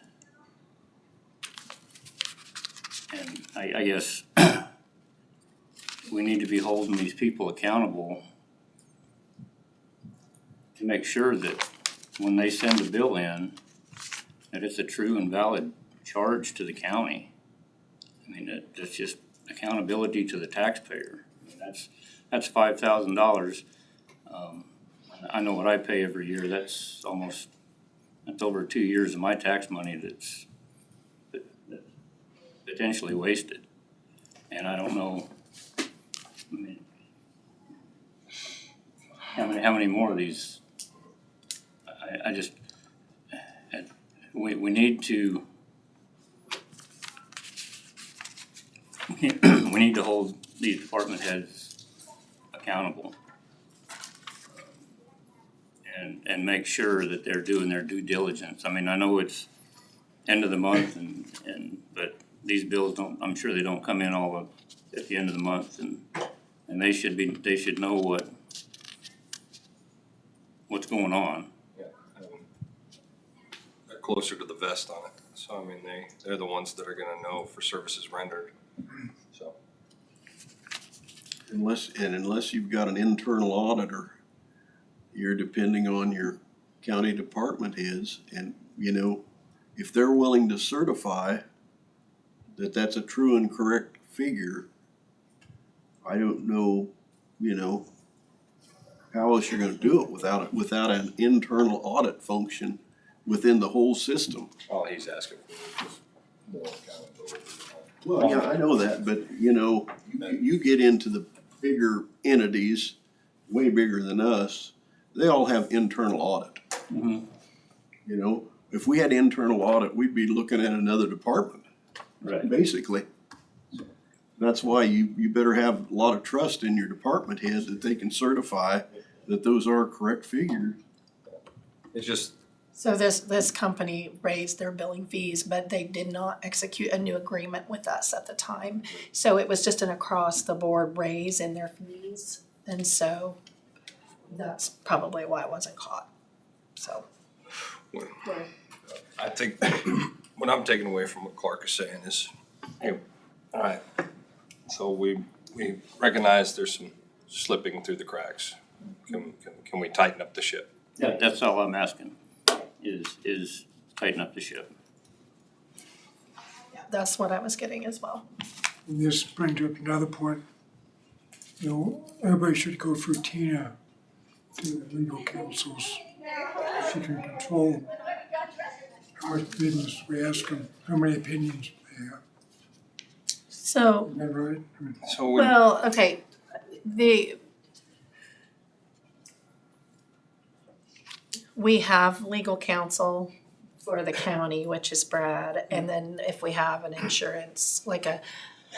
I guess we need to be holding these people accountable to make sure that when they send a bill in, that it's a true and valid charge to the county. I mean, that's just accountability to the taxpayer. I mean, that's $5,000. I know what I pay every year. That's over 2 years of my tax money that's potentially wasted. And I don't know, I mean, how many more of these? I just, we need to hold these department heads accountable and make sure that they're doing their due diligence. I mean, I know it's end of the month but these bills I'm sure they don't come in all at the end of the month, and they should know what's going on. They're closer to the vest on it, so I mean, they're the ones that are gonna know for services rendered, so. Unless you've got an internal auditor, you're depending on your county department heads, and, you know, if they're willing to certify that that's a true and correct figure, I don't know, you know, how else you're gonna do it without an internal audit function within the whole system. All he's asking for is just more accountability. Well, yeah, I know that, but you know, you get into the bigger entities, way bigger than us, they all have internal audit. Mm-hmm. You know, if we had internal audit, we'd be looking at another department, Right. basically. That's why you better have a lot of trust in your department heads that they can certify that those are correct figures. It's just, So this company raised their billing fees, but they did not execute a new agreement with us at the time. So it was just an across-the-board raise in their fees, and so that's probably why it wasn't caught, so. I think what I'm taking away from what Clark is saying is, hey, all right, so we recognize there's some slipping through the cracks. Can we tighten up the ship? Yeah, that's all I'm asking. is tighten up the ship. That's what I was getting as well. And this brings up another point. You know, everybody should go through Tina to the legal counsels. She can control how much business we ask them, how many opinions they have. So, Isn't that right? I mean, So when, well, okay, we have legal counsel for the county, which is Brad, and then if we have an insurance, like a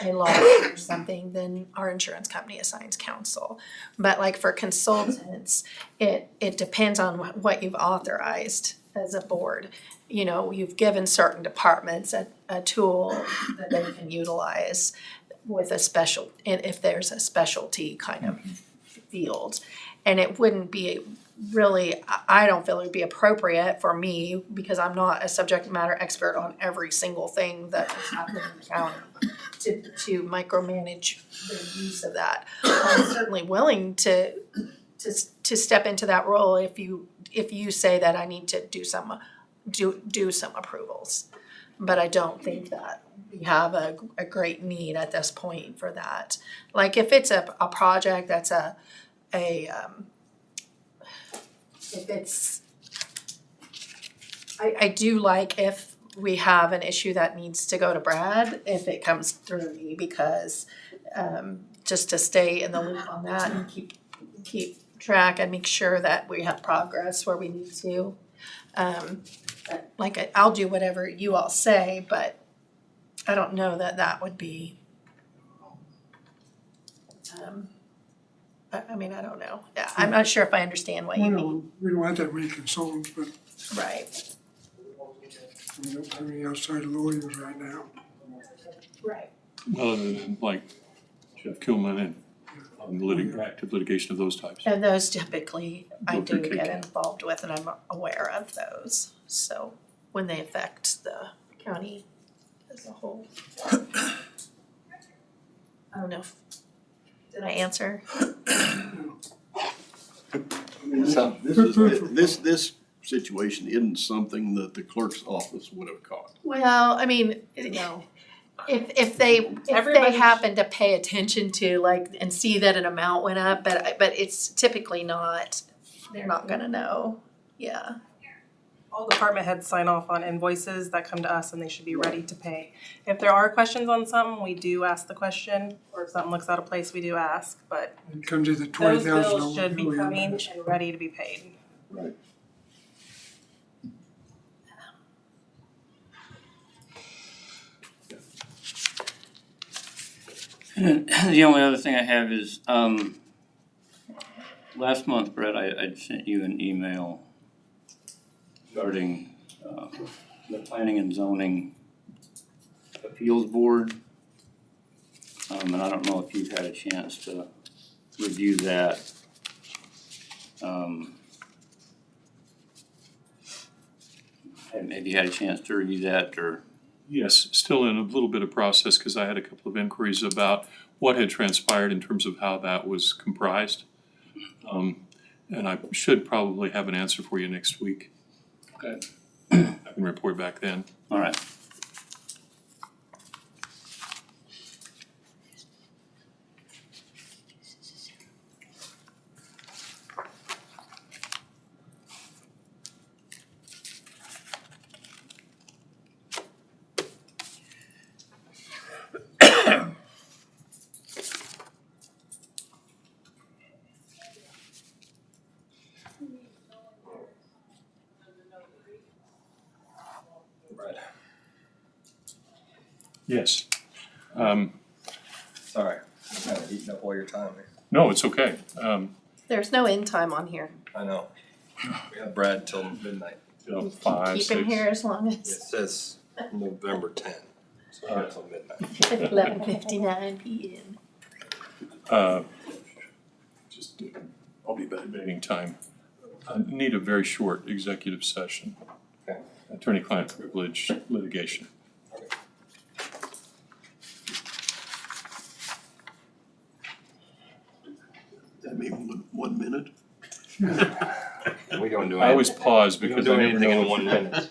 loss or something, then our insurance company assigns counsel. But like for consultants, it depends on what you've authorized as a board. You know, you've given certain departments a tool that they can utilize with a special, and if there's a specialty kind of field. And it wouldn't be really, I don't feel it would be appropriate for me, because I'm not a subject matter expert on every single thing that is happening in the county, to micromanage the use of that. I'm certainly willing to step into that role if you say that I need to do some approvals. But I don't think that we have a great need at this point for that. Like if it's a project that's if it's, I do like if we have an issue that needs to go to Brad, if it comes through me, because just to stay in the loop on that and keep track and make sure that we have progress where we need to. Like I'll do whatever you all say, but I don't know that would be. I mean, I don't know. Yeah, I'm not sure if I understand what you mean. We don't have that many consultants, but Right. we don't have any outside lawyers right now. Right. Well, other than like Jeff Kilman and active litigation of those types. And those typically I Go do through get KK. involved with, and I'm aware of those. So when they affect the county as a whole. I don't know if, did I answer? So this situation isn't something that the clerk's office would have caught. Well, I mean, No. if they Everybody- happen to pay attention to like and see that an amount went up, but it's typically not, they're not gonna know. Yeah. All department heads sign off on invoices that come to us and they should be ready to pay. If there are questions on something, we do ask the question, or if something looks out of place, we do ask, but It comes to the those $20,000. bills should be coming and ready to be paid. Right. And the only other thing I have is, last month, Brett, I sent you an email regarding, the Planning and Zoning Appeals Board. And I don't know if you've had a chance to review that. Have you had a chance to review that, or? Yes, still in a little bit of process, because I had a couple of inquiries about what had transpired in terms of how that was comprised. And I should probably have an answer for you next week. Okay. I can report back then. All right. Yes. sorry, I'm kind of eating up all your time here. No, it's okay. There's no end time on here. I know. We have Brad till midnight. Five, Keep him six. here as long It as says November 10, so we have till midnight. 11:59 p.m. Just, I'll be back meeting time. I need a very short executive session. Okay. Attorney-client privilege litigation. That mean 1 minute? We go gonna do I always anything. pause We because don't I do never anything know. in 1 minute.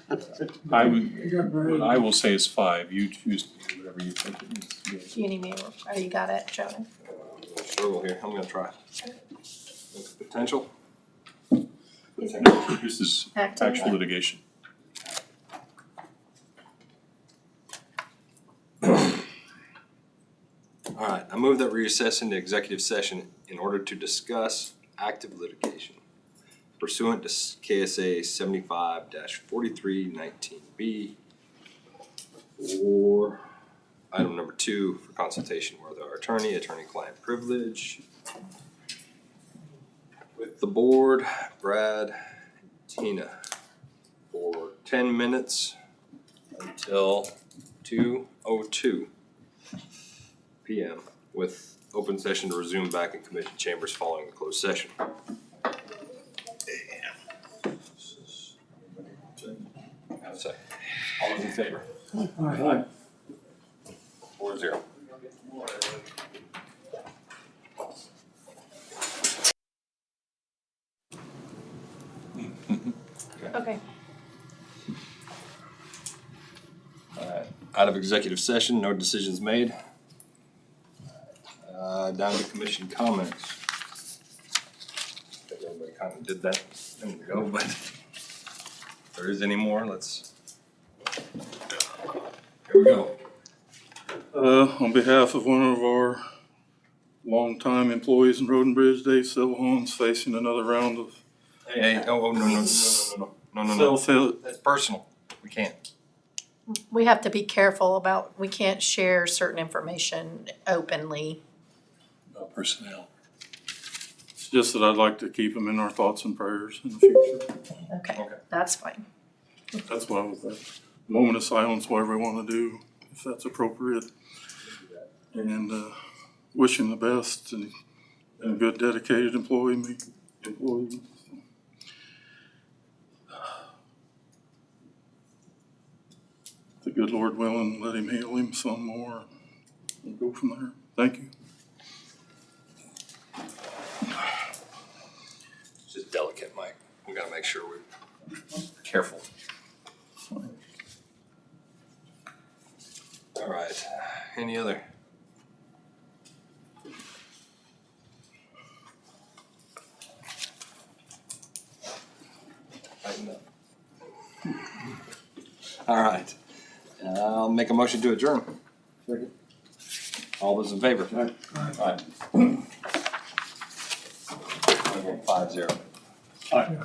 I would, what I will say is 5, you choose to do whatever you think it needs to be. Do you need me, oh, you got it, Jonah? Struggle here, I'm gonna try. Potential? This is Active. actual litigation. All right, I move that we recess into executive session in order to discuss active litigation pursuant to KSA 75-4319B or item number 2 for consultation with our attorney-client privilege with the board, Brad, and Tina, for 10 minutes until 2:02 PM with open session to resume back in commission chambers following the closed session. Have a second. All those in favor? Aye. 4-0. Okay. Alright, out of executive session, no decisions made. Down to commission comments. I think everybody kind of did that a minute ago, but if there is any more, let's. Here we go. On behalf of one of our longtime employees in Road and Bridge, Dave Silverhorn's facing another round of Hey, no, self-help. that's personal, we can't. We have to be careful about, we can't share certain information openly. Personnel. It's just that I'd like to keep them in our thoughts and prayers in the future. Okay, Okay. that's fine. That's why with that moment of silence, whatever we want to do, if that's appropriate. And wish him the best and a good dedicated employee. The good Lord willing, let him heal him some more and go from there. Thank you. It's just delicate, Mike, we gotta make sure we're careful. All right, any other? Tighten up. All right, I'll make a motion to adjourn. All those in favor? Aye. 5-0. Aye.